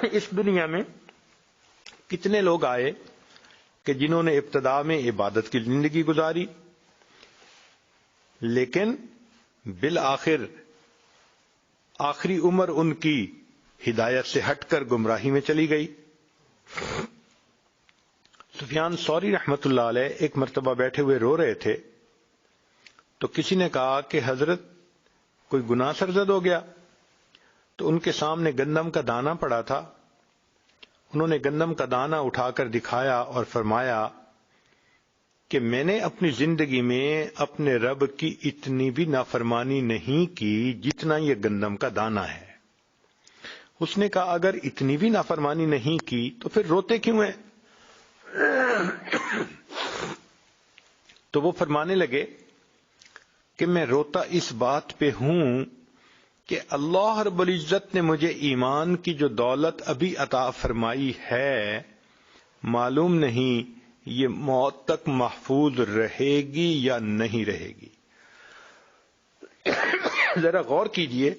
اس دنیا میں کتنے لوگ آئے کہ جنہوں نے ابتدا میں عبادت کی زندگی گزاری، لیکن بالآخر آخری عمر ان کی ہدایت سے ہٹ کر گمراہی میں چلی گئی۔ سفیان ثوری رحمت اللہ علیہ ایک مرتبہ بیٹھے ہوئے رو رہے تھے، تو کسی نے کہا کہ حضرت کوئی گناہ سرزد ہو گیا؟ تو ان کے سامنے گندم کا دانہ پڑا تھا، انہوں نے گندم کا دانہ اٹھا کر دکھایا اور فرمایا کہ میں نے اپنی زندگی میں اپنے رب کی اتنی بھی نافرمانی نہیں کی جتنا یہ گندم کا دانہ ہے۔ اس نے کہا اگر اتنی بھی نافرمانی نہیں کی تو پھر روتے کیوں ہیں؟ تو وہ فرمانے لگے کہ میں روتا اس بات پہ ہوں کہ اللہ رب العزت نے مجھے ایمان کی جو دولت ابھی عطا فرمائی ہے، معلوم نہیں یہ موت تک محفوظ رہے گی یا نہیں رہے گی۔ ذرا غور کیجئے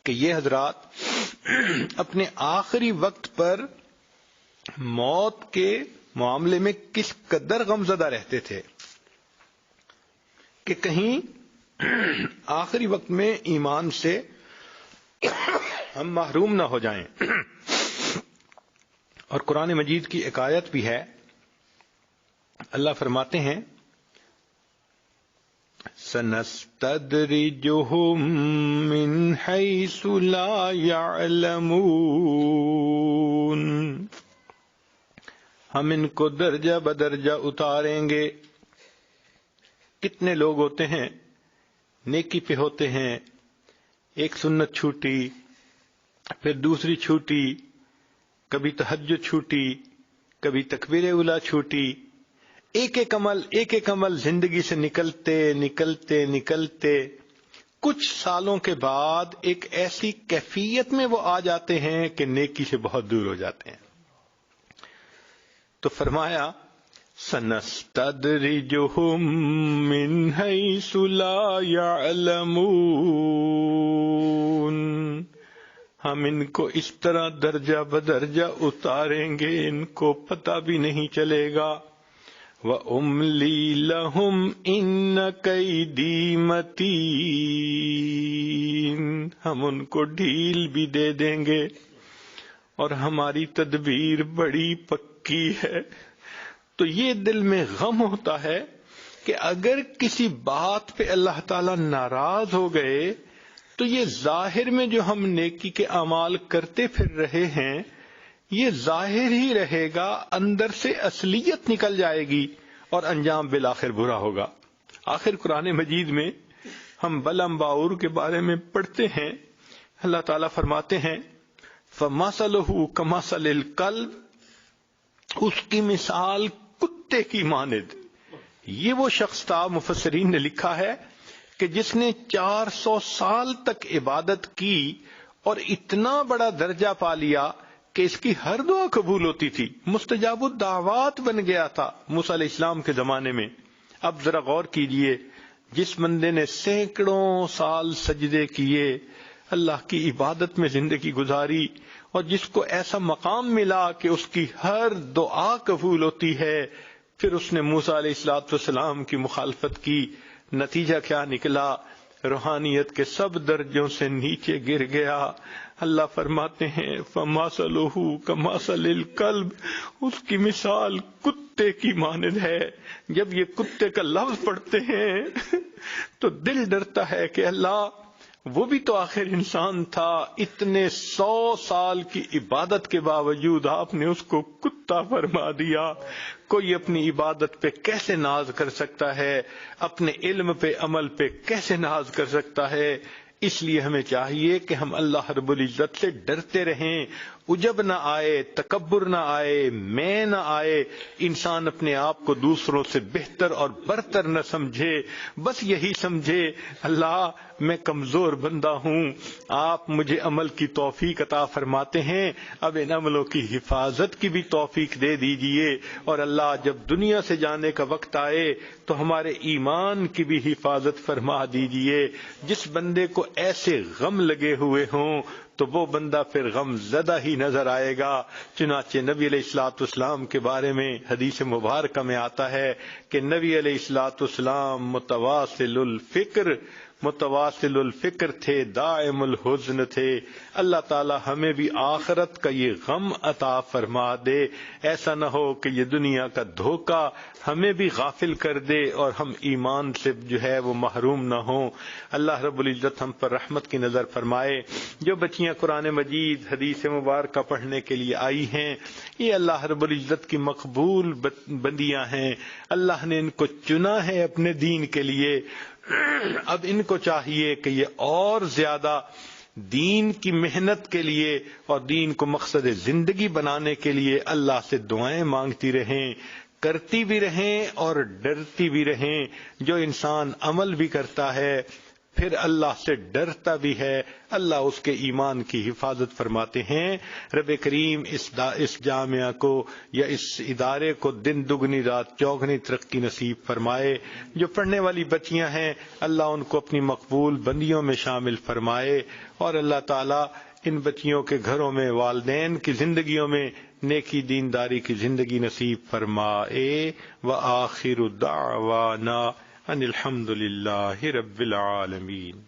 کہ یہ حضرات اپنے آخری وقت پر موت کے معاملے میں کس قدر غمزدہ رہتے تھے کہ کہیں آخری وقت میں ایمان سے ہم محروم نہ ہو جائیں۔ اور قرآن مجید کی ایک آیت بھی ہے، اللہ فرماتے ہیں سَنَسْتَدْرِجُهُم مِّنْ حَيْثُ لَا يَعْلَمُونَ، ہم ان کو درجہ بدرجہ اتاریں گے۔ کتنے لوگ ہوتے ہیں نیکی پہ ہوتے ہیں، ایک سنت چھوٹی، پھر دوسری چھوٹی، کبھی تہجد چھوٹی، کبھی تکبیر اولیٰ چھوٹی، ایک ایک عمل زندگی سے نکلتے کچھ سالوں کے بعد ایک ایسی کیفیت میں وہ آ جاتے ہیں کہ نیکی سے بہت دور ہو جاتے ہیں۔ تو فرمایا سَنَسْتَدْرِجُهُم مِّنْ حَيْثُ لَا يَعْلَمُونَ، ہم ان کو اس طرح درجہ بدرجہ اتاریں گے ان کو پتہ بھی نہیں چلے گا۔ وَأُمْلِي لَهُمْ إِنَّ كَيْدِي مَتِينٌ، ہم ان کو ڈھیل بھی دے دیں گے اور ہماری تدبیر بڑی پکی ہے۔ تو یہ دل میں غم ہوتا ہے کہ اگر کسی بات پہ اللہ تعالی ناراض ہو گئے تو یہ ظاہر میں جو ہم نیکی کے اعمال کرتے پھر رہے ہیں یہ ظاہر ہی رہے گا، اندر سے اصلیت نکل جائے گی اور انجام بالآخر برا ہوگا۔ آخر قرآن مجید میں ہم بلعم باعور کے بارے میں پڑھتے ہیں، اللہ تعالیٰ فرماتے ہیں فَمَثَلُهُ كَمَثَلِ الْكَلْبِ، اس کی مثال کتے کی مانند۔ یہ وہ شخص تھا، مفسرین نے لکھا ہے کہ جس نے 400 سال تک عبادت کی اور اتنا بڑا درجہ پا لیا کہ اس کی ہر دعا قبول ہوتی تھی، مستجاب الدعوات بن گیا تھا موسیٰ علیہ السلام کے زمانے میں۔ اب ذرا غور کیجئے، جس بندے نے سینکڑوں سال سجدے کیے، اللہ کی عبادت میں زندگی گزاری، اور جس کو ایسا مقام ملا کہ اس کی ہر دعا قبول ہوتی ہے، پھر اس نے موسیٰ علیہ السلام کی مخالفت کی، نتیجہ کیا نکلا؟ روحانیت کے سب درجوں سے نیچے گر گیا۔ اللہ فرماتے ہیں فَمَثَلُهُ كَمَثَلِ الْكَلْبِ، اس کی مثال کتے کی مانند ہے۔ جب یہ کتے کا لفظ پڑھتے ہیں تو دل ڈرتا ہے کہ اللہ وہ بھی تو آخر انسان تھا، اتنے 100 سال کی عبادت کے باوجود آپ نے اس کو کتا فرما دیا۔ کوئی اپنی عبادت پہ کیسے ناز کر سکتا ہے؟ اپنے علم پہ عمل پہ کیسے ناز کر سکتا ہے؟ اس لیے ہمیں چاہیے کہ ہم اللہ رب العزت سے ڈرتے رہیں، عجب نہ آئے، تکبر نہ آئے، میں نہ آئے، انسان اپنے آپ کو دوسروں سے بہتر اور برتر نہ سمجھے، بس یہی سمجھے اللہ میں کمزور بندہ ہوں، آپ مجھے عمل کی توفیق عطا فرماتے ہیں، اب ان عملوں کی حفاظت کی بھی توفیق دے دیجئے، اور اللہ جب دنیا سے جانے کا وقت آئے تو ہمارے ایمان کی بھی حفاظت فرما دیجئے۔ جس بندے کو ایسے غم لگے ہوئے ہوں تو وہ بندہ پھر غم زدہ ہی نظر آئے گا۔ چنانچہ نبی علیہ الصلوۃ والسلام کے بارے میں حدیث مبارکہ میں آتا ہے کہ نبی علیہ الصلوۃ والسلام متواصل الفکر تھے، دائم الحزن تھے۔ اللہ تعالی ہمیں بھی آخرت کا یہ غم عطا فرما دے، ایسا نہ ہو کہ یہ دنیا کا دھوکہ ہمیں بھی غافل کر دے اور ہم ایمان سے جو ہے وہ محروم نہ ہوں۔ اللہ رب العزت ہم پر رحمت کی نظر فرمائے۔ جو بچیاں قرآن مجید حدیث مبارکہ پڑھنے کے لیے آئی ہیں، یہ اللہ رب العزت کی مقبول بندیاں ہیں۔ اللہ نے ان کو چنا ہے اپنے دین کے لیے۔ اب ان کو چاہیے کہ یہ اور زیادہ دین کی محنت کے لیے اور دین کو مقصد زندگی بنانے کے لیے اللہ سے دعائیں مانگتی رہیں، کرتی بھی رہیں اور ڈرتی بھی رہیں۔ جو انسان عمل بھی کرتا ہے پھر اللہ سے ڈرتا بھی ہے، اللہ اس کے ایمان کی حفاظت فرماتے ہیں۔ رب کریم اس جامعہ کو یا اس ادارے کو دن دگنی رات چوگنی ترقی نصیب فرمائے۔ جو پڑھنے والی بچیاں ہیں اللہ ان کو اپنی مقبول بندیوں میں شامل فرمائے، اور اللہ تعالیٰ ان بچیوں کے گھروں میں والدین کی زندگیوں میں نیکی دینداری کی زندگی نصیب فرمائے۔ وآخر دعوانا ان الحمد للہ رب العالمین۔